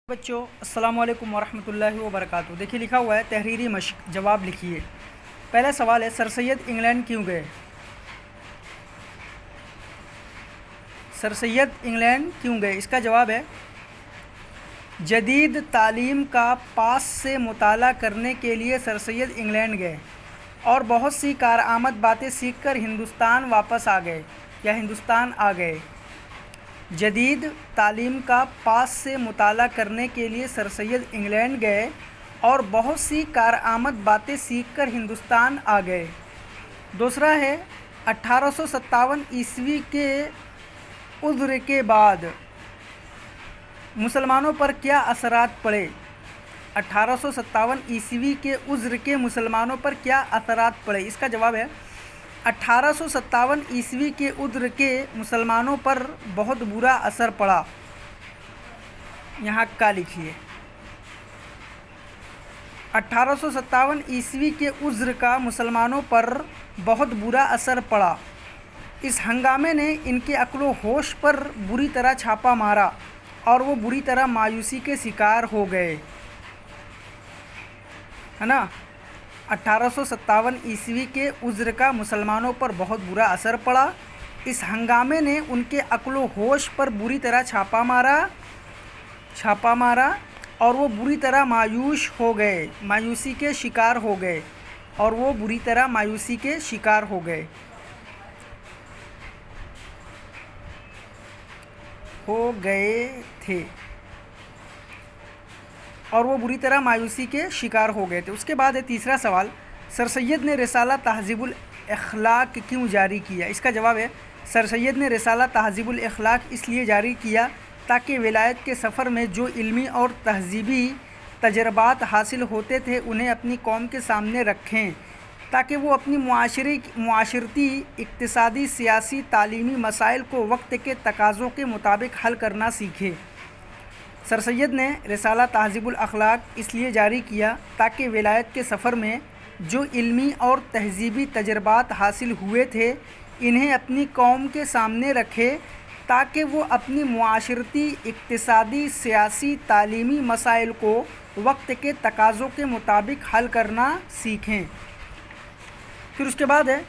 بچوں السلام علیکم ورحمۃ اللہ وبرکاتہ۔ دیکھیے لکھا ہوا ہے تحریری مشق، جواب لکھیے۔ پہلا سوال ہے سر سید انگلینڈ کیوں گئے؟ سر سید انگلینڈ کیوں گئے؟ اس کا جواب ہے جدید تعلیم کا پاس سے مطالعہ کرنے کے لیے سر سید انگلینڈ گئے اور بہت سی کارآمد باتیں سیکھ کر ہندوستان واپس آ گئے یا ہندوستان آ گئے۔ جدید تعلیم کا پاس سے مطالعہ کرنے کے لیے سر سید انگلینڈ گئے اور بہت سی کارآمد باتیں سیکھ کر ہندوستان آ گئے۔ دوسرا ہے 1857 عیسوی کے عزر کے بعد مسلمانوں پر کیا اثرات پڑے؟ 1857 عیسوی کے عزر کے مسلمانوں پر کیا اثرات پڑے؟ اس کا جواب ہے 1857 عیسوی کے عزر کے مسلمانوں پر بہت برا اثر پڑا۔ یہاں کا لکھیے 1857 عیسوی کے عزر کا مسلمانوں پر بہت برا اثر پڑا۔ اس ہنگامے نے ان کے عقل و ہوش پر بری طرح چھاپا مارا اور وہ بری طرح مایوسی کے شکار ہو گئے، ہے نا۔ 1857 عیسوی کے عزر کا مسلمانوں پر بہت برا اثر پڑا۔ اس ہنگامے نے ان کے عقل و ہوش پر بری طرح چھاپا مارا اور وہ بری طرح مایوسی کے شکار ہو گئے تھے۔ اس کے بعد ہے تیسرا سوال سر سید نے رسالہ تہذیب الاخلاق کیوں جاری کیا؟ اس کا جواب ہے سر سید نے رسالہ تہذیب الاخلاق اس لیے جاری کیا تاکہ ولایت کے سفر میں جو علمی اور تہذیبی تجربات حاصل ہوتے تھے انہیں اپنی قوم کے سامنے رکھیں تاکہ وہ اپنی معاشرتی، اقتصادی، سیاسی، تعلیمی مسائل کو وقت کے تقاضوں کے مطابق حل کرنا سیکھیں۔ سر سید نے رسالہ تہذیب الاخلاق اس لیے جاری کیا تاکہ ولایت کے سفر میں جو علمی اور تہذیبی تجربات حاصل ہوئے تھے انہیں اپنی قوم کے سامنے رکھے تاکہ وہ اپنی معاشرتی، اقتصادی، سیاسی، تعلیمی مسائل کو وقت کے تقاضوں کے مطابق حل کرنا سیکھیں۔ پھر اس کے بعد ہے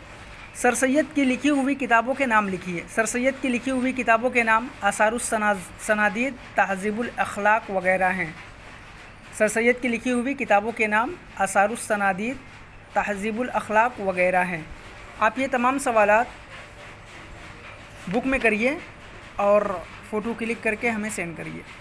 سر سید کی لکھی ہوئی کتابوں کے نام لکھیے۔ سر سید کی لکھی ہوئی کتابوں کے نام آثار السنادید، تہذیب الاخلاق وغیرہ ہیں۔ سر سید کی لکھی ہوئی کتابوں کے نام آثار السنادید، تہذیب الاخلاق وغیرہ ہیں۔ آپ یہ تمام سوالات بک میں کریے اور فوٹو کلک کر کے ہمیں سینڈ کریے۔